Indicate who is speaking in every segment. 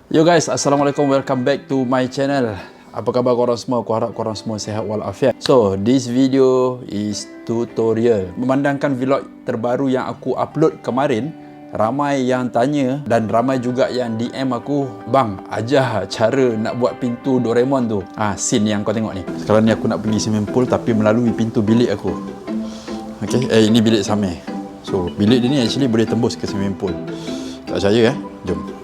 Speaker 1: Yo guys, Assalamualaikum, welcome back to my channel. Apa khabar korang semua? Aku harap korang semua sihat walafiat. So, this video is tutorial. Memandangkan vlog terbaru yang aku upload kemarin, ramai yang tanya dan ramai juga yang DM aku, "Bang, ajar cara nak buat pintu Doraemon tu." Scene yang kau tengok ni. Sekarang ni aku nak pergi swimming pool tapi melalui pintu bilik aku. Okay, ini bilik Samir. So, bilik dia ni actually boleh tembus ke swimming pool. Tak percaya Jom.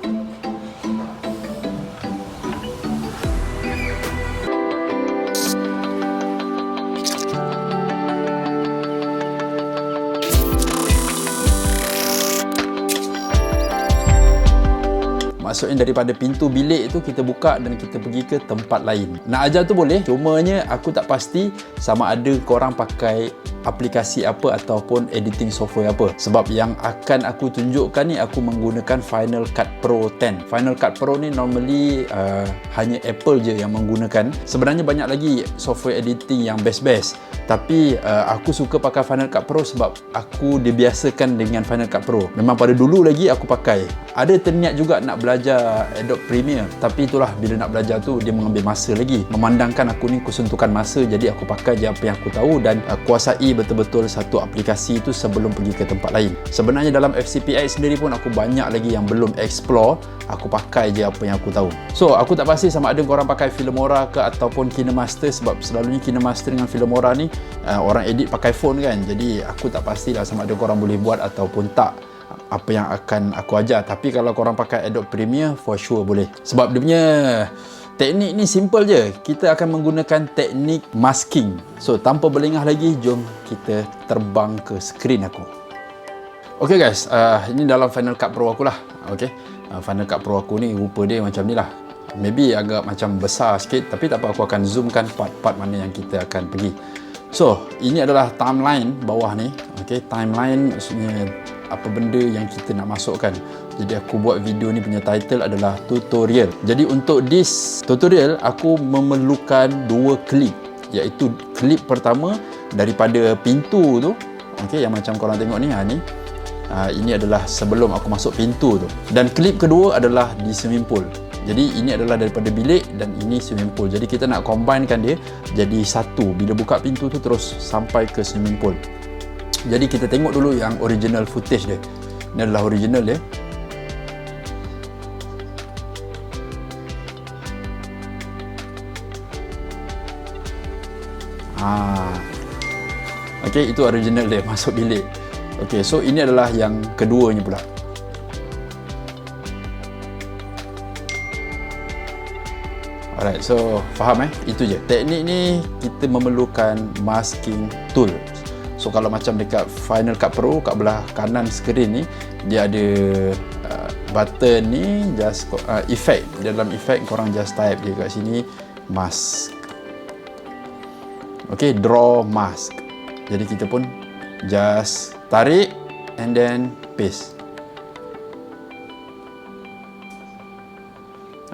Speaker 1: Maksudnya daripada pintu bilik tu kita buka dan kita pergi ke tempat lain. Nak ajar tu boleh, cumanya aku tak pasti sama ada korang pakai aplikasi apa ataupun editing software apa. Sebab yang akan aku tunjukkan ni aku menggunakan Final Cut Pro 10. Final Cut Pro ni normally hanya Apple je yang menggunakan. Sebenarnya banyak lagi software editing yang best-best. Tapi aku suka pakai Final Cut Pro sebab aku dibiasakan dengan Final Cut Pro. Memang pada dulu lagi aku pakai. Ada terniat juga nak belajar Adobe Premiere, tapi itulah bila nak belajar tu dia mengambil masa lagi. Memandangkan aku ni kesuntukan masa, jadi aku pakai je apa yang aku tahu dan kuasai betul-betul satu aplikasi itu sebelum pergi ke tempat lain. Sebenarnya dalam FCPX sendiri pun aku banyak lagi yang belum explore. Aku pakai je apa yang aku tahu. So aku tak pasti sama ada korang pakai Filmora ke ataupun KineMaster, sebab selalunya KineMaster dengan Filmora ni orang edit pakai phone kan. Jadi aku tak pastilah sama ada korang boleh buat ataupun tak apa yang akan aku ajar. Tapi kalau korang pakai Adobe Premiere, for sure boleh. Sebab dia punya teknik ni simple je. Kita akan menggunakan teknik masking. So tanpa berlengah lagi, jom kita terbang ke skrin aku. Okay guys, ini dalam Final Cut Pro aku lah. Okay, Final Cut Pro aku ni rupa dia macam ni lah. Maybe agak macam besar sikit, tapi tak apa, aku akan zoomkan part-part mana yang kita akan pergi. So ini adalah timeline bawah ni. Okay, timeline maksudnya apa benda yang kita nak masukkan. Jadi aku buat video ni punya title adalah tutorial. Jadi untuk this tutorial aku memerlukan dua klip, iaitu klip pertama daripada pintu tu. Okey, yang macam korang tengok ni, ini adalah sebelum aku masuk pintu tu. Dan klip kedua adalah di swimming pool. Jadi ini adalah daripada bilik dan ini swimming pool. Jadi kita nak combinekan dia jadi satu. Bila buka pintu tu terus sampai ke swimming pool. Jadi kita tengok dulu yang original footage dia. Ini adalah original dia. Okey, itu original dia masuk bilik. Okey, so ini adalah yang keduanya pula. Alright, so faham itu je. Teknik ni kita memerlukan masking tool. So kalau macam dekat Final Cut Pro, kat belah kanan skrin ni dia ada button ni, just effect. Dalam effect korang just type je kat sini mask. Okay, draw mask. Jadi kita pun just tarik and then paste.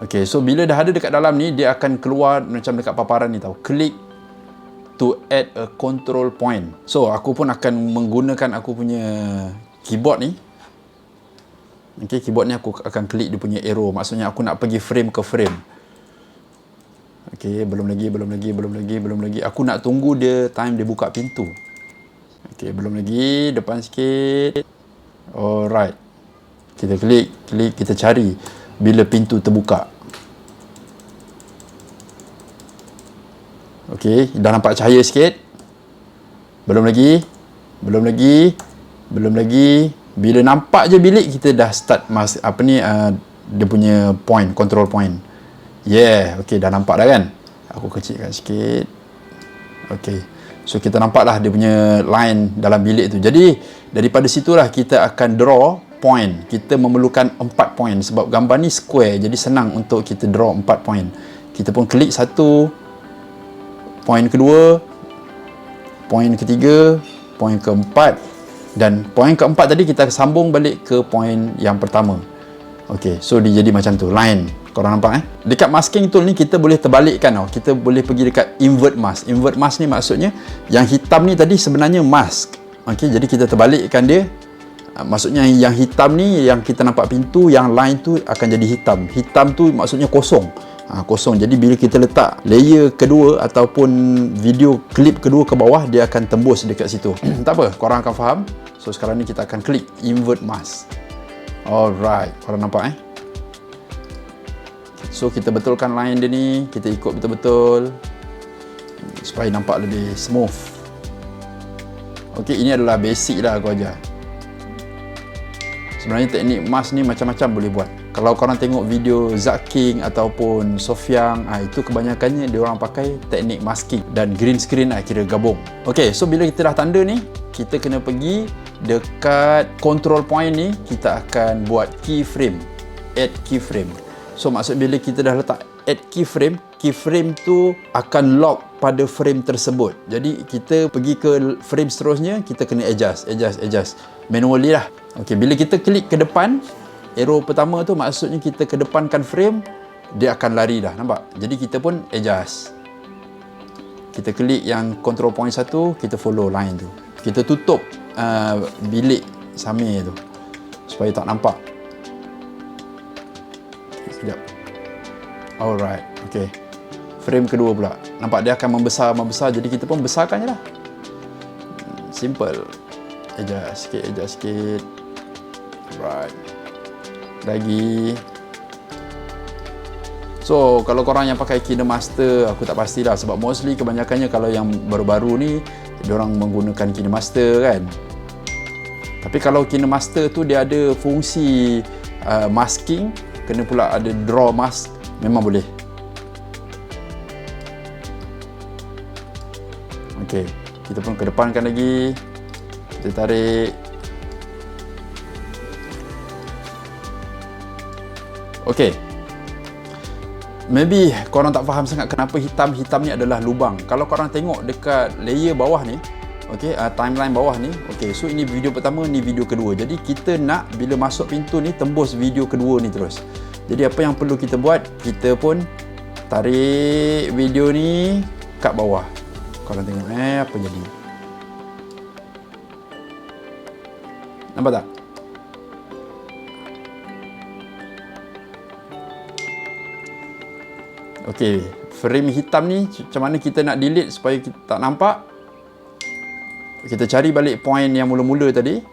Speaker 1: Okay, so bila dah ada dekat dalam ni, dia akan keluar macam dekat paparan ni tau. Click to add a control point. So aku pun akan menggunakan aku punya keyboard ni. Okay, keyboard ni aku akan klik dia punya arrow. Maksudnya aku nak pergi frame ke frame. Okay, belum lagi. Aku nak tunggu dia time dia buka pintu. Okay, belum lagi. Depan sikit. Alright. Kita klik, kita cari bila pintu terbuka. Okey, dah nampak cahaya sikit. Belum lagi. Bila nampak je bilik, kita dah start dia punya point, control point. Yeah, okey, dah nampak dah kan? Aku kecilkan sikit. Okey. So kita nampaklah dia punya line dalam bilik tu. Jadi daripada situlah kita akan draw point. Kita memerlukan 4 point sebab gambar ni square, jadi senang untuk kita draw 4 point. Kita pun klik satu, point kedua, point ketiga, point keempat, dan point keempat tadi kita sambung balik ke point yang pertama. Okey, so dia jadi macam tu, line. Korang nampak Dekat masking tool ni kita boleh terbalikkan tau. Kita boleh pergi dekat invert mask. Invert mask ni maksudnya yang hitam ni tadi sebenarnya mask. Okey, jadi kita terbalikkan dia. Maksudnya yang hitam ni, yang kita nampak pintu, yang line tu akan jadi hitam. Hitam tu maksudnya kosong. Kosong. Jadi bila kita letak layer kedua ataupun video klip kedua ke bawah, dia akan tembus dekat situ. Tak apa, korang akan faham. So sekarang ni kita akan klik invert mask. Alright, korang nampak So kita betulkan line dia ni, kita ikut betul-betul supaya nampak lebih smooth. Okey, ini adalah basic lah aku ajar. Sebenarnya teknik mask ni macam-macam boleh buat. Kalau korang tengok video Zack King ataupun Sofyan, itu kebanyakannya dia orang pakai teknik masking dan green screen kira gabung. Okey, so bila kita dah tanda ni, kita kena pergi dekat control point ni, kita akan buat keyframe, add keyframe. So maksud bila kita dah letak add keyframe tu akan lock pada frame tersebut. Jadi kita pergi ke frame seterusnya, kita kena adjust manually lah. Okey, bila kita klik ke depan, arrow pertama tu maksudnya kita kedepankan frame, dia akan lari dah, nampak? Jadi kita pun adjust. Kita klik yang control point 1, kita follow line tu. Kita tutup bilik samir tu supaya tak nampak. Okay, sekejap. Alright, okey. Frame kedua pula. Nampak dia akan membesar, jadi kita pun besarkan je lah. Simple. Adjust sikit. Right. Lagi. So kalau korang yang pakai KineMaster, aku tak pastilah, sebab mostly kebanyakannya kalau yang baru-baru ni diorang menggunakan KineMaster kan. Tapi kalau KineMaster tu dia ada fungsi masking, kena pula ada draw mask, memang boleh. Okey, kita pun kedepankan lagi. Kita tarik. Okey. Maybe korang tak faham sangat kenapa hitam ni adalah lubang. Kalau korang tengok dekat layer bawah ni, okey, timeline bawah ni, okey, so ini video pertama, ni video kedua. Jadi kita nak bila masuk pintu ni tembus video kedua ni terus. Jadi apa yang perlu kita buat, kita pun tarik video ni kat bawah. Korang tengok apa jadi. Nampak tak? Okey, frame hitam ni macam mana kita nak delete supaya kita tak nampak? Kita cari balik point yang mula-mula tadi.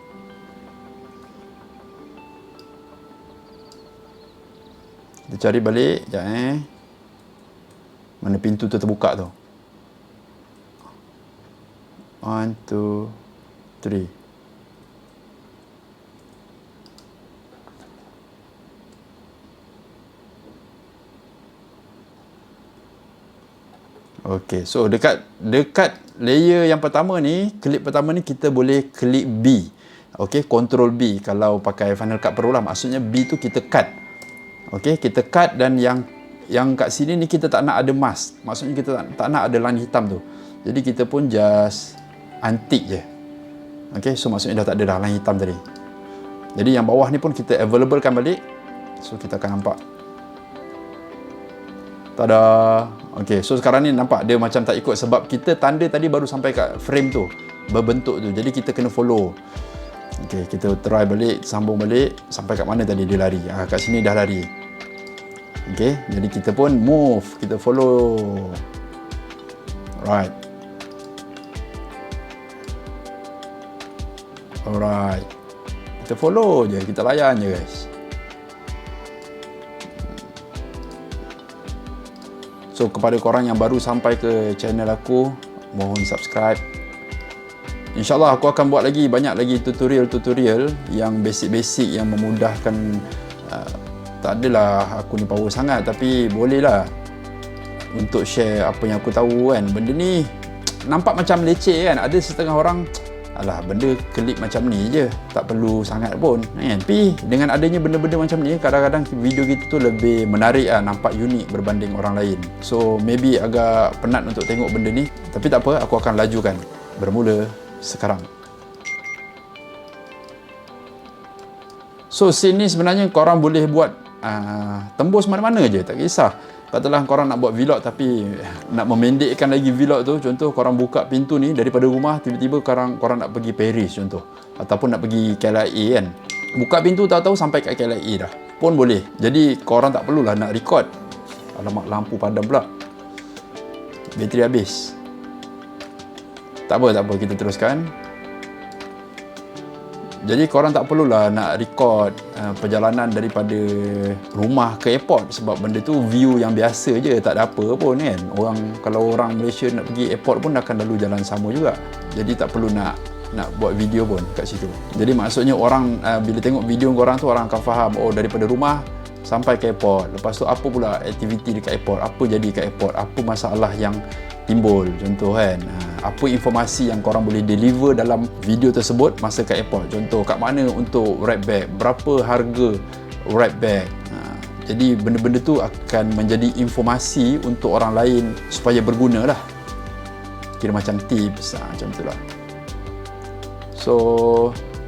Speaker 1: Kita cari balik, sekejap mana pintu tu terbuka tu. 1, 2, 3. Okey, so dekat layer yang pertama ni, klip pertama ni kita boleh klik B. Okey, control B kalau pakai Final Cut Pro lah. Maksudnya B tu kita cut. Okey, kita cut, dan yang kat sini ni kita tak nak ada mask. Maksudnya kita tak nak ada line hitam tu. Jadi kita pun just antik je. Okey, so maksudnya dah tak ada dah line hitam tadi. Jadi yang bawah ni pun kita available-kan balik. So kita akan nampak. Tada. Okey, so sekarang ni nampak dia macam tak ikut sebab kita tanda tadi baru sampai kat frame tu, berbentuk tu. Jadi kita kena follow. Okey, kita try balik, sambung balik sampai kat mana tadi dia lari. Kat sini dah lari. Okey, jadi kita pun move, kita follow. Right. Alright. Kita follow je, kita layan je guys. So kepada korang yang baru sampai ke channel aku, mohon subscribe. InsyaAllah aku akan buat banyak lagi tutorial yang basic-basic yang memudahkan. Tak adalah aku ni power sangat, tapi bolehlah untuk share apa yang aku tahu kan. Benda ni nampak macam leceh kan. Ada setengah orang, alah benda klip macam ni je, tak perlu sangat pun kan. Tapi dengan adanya benda-benda macam ni, kadang-kadang video kita tu lebih menarik nampak unik berbanding orang lain. So maybe agak penat untuk tengok benda ni, tapi tak apa, aku akan lajukan. Bermula sekarang. So scene ni sebenarnya korang boleh buat tembus mana-mana je, tak kisah. Katalah korang nak buat vlog tapi nak memendekkan lagi vlog tu, contoh korang buka pintu ni daripada rumah, tiba-tiba korang nak pergi Paris contoh, ataupun nak pergi KLIA kan, buka pintu tahu-tahu sampai kat KLIA dah pun boleh. Jadi korang tak perlulah nak record. Alamak, lampu padam pula, bateri habis. Tak apa, kita teruskan. Jadi korang tak perlulah nak record perjalanan daripada rumah ke airport, sebab benda tu view yang biasa je, tak ada apa pun kan. Kalau orang Malaysia nak pergi airport pun akan lalu jalan sama juga. Jadi tak perlu nak buat video pun kat situ. Jadi maksudnya orang bila tengok video korang tu, orang akan faham, oh daripada rumah sampai ke airport, lepas tu apa pula aktiviti dekat airport, apa jadi kat airport, apa masalah yang timbul contoh kan, apa informasi yang korang boleh deliver dalam video tersebut masa kat airport. Contoh kat mana untuk ride bag, berapa harga ride bag. Jadi benda-benda tu akan menjadi informasi untuk orang lain supaya berguna lah, kira macam tips macam tu lah. So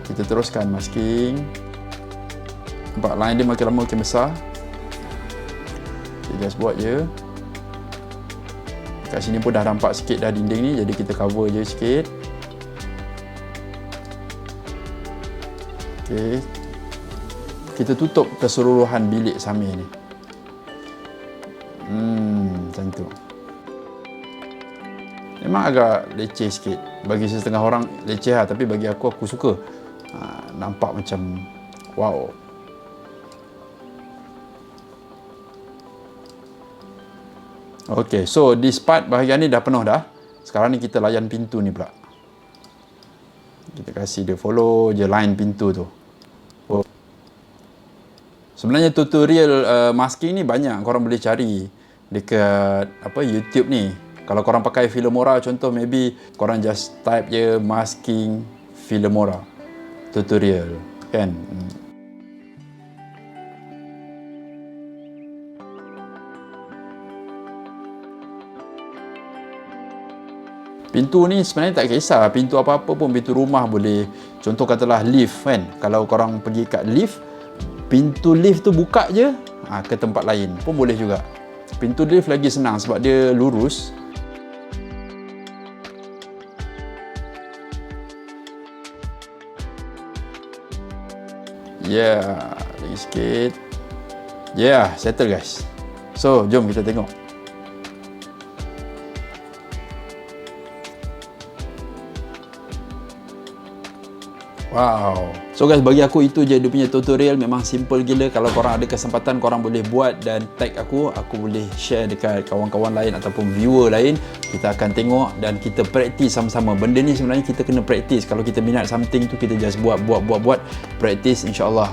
Speaker 1: kita teruskan masking. Nampak line dia makin lama makin besar. Kita just buat je. Kat sini pun dah nampak sikit dah dinding ni, jadi kita cover je sikit. Okey. Kita tutup keseluruhan bilik Samir ni. Macam tu. Memang agak leceh sikit. Bagi setengah orang leceh lah, tapi bagi aku suka. Nampak macam wow. Okey, so this part bahagian ni dah penuh dah. Sekarang ni kita layan pintu ni pula. Kita kasih dia follow je line pintu tu. Sebenarnya tutorial masking ni banyak korang boleh cari dekat YouTube ni. Kalau korang pakai Filmora contoh, maybe korang just type je masking Filmora tutorial kan. Pintu ni sebenarnya tak kisah, pintu apa-apa pun, pintu rumah boleh. Contoh katalah lift kan, kalau korang pergi kat lift, pintu lift tu buka je ke tempat lain pun boleh juga. Pintu lift lagi senang sebab dia lurus. Lagi sikit. Settle guys. So jom kita tengok. Wow. So guys, bagi aku itu je dia punya tutorial. Memang simple gila. Kalau korang ada kesempatan, korang boleh buat dan tag aku boleh share dekat kawan-kawan lain ataupun viewer lain. Kita akan tengok dan kita praktis sama-sama. Benda ni sebenarnya kita kena praktis. Kalau kita minat something tu, kita just buat. Praktis, insyaAllah.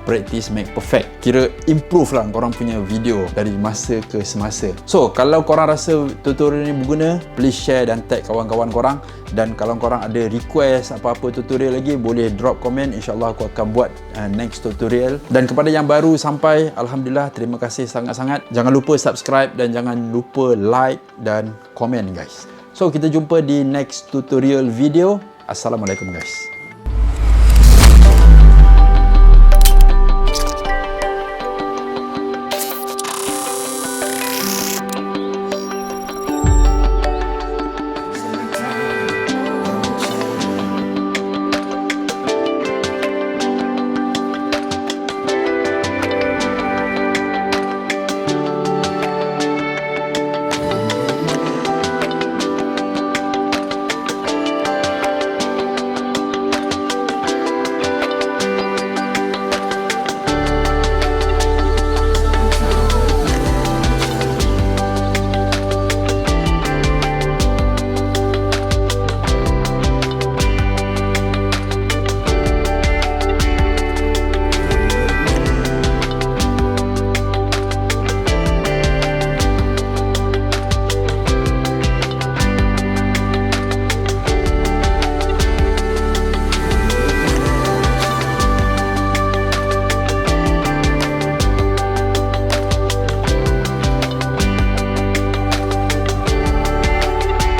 Speaker 1: Practice make perfect. Kira improve lah korang punya video dari masa ke semasa. So kalau korang rasa tutorial ni berguna, please share dan tag kawan-kawan korang. Dan kalau korang ada request apa-apa tutorial lagi, boleh drop komen. InsyaAllah aku akan buat next tutorial. Dan kepada yang baru sampai, Alhamdulillah, terima kasih sangat-sangat. Jangan lupa subscribe dan jangan lupa like dan komen guys. So kita jumpa di next tutorial video. Assalamualaikum guys.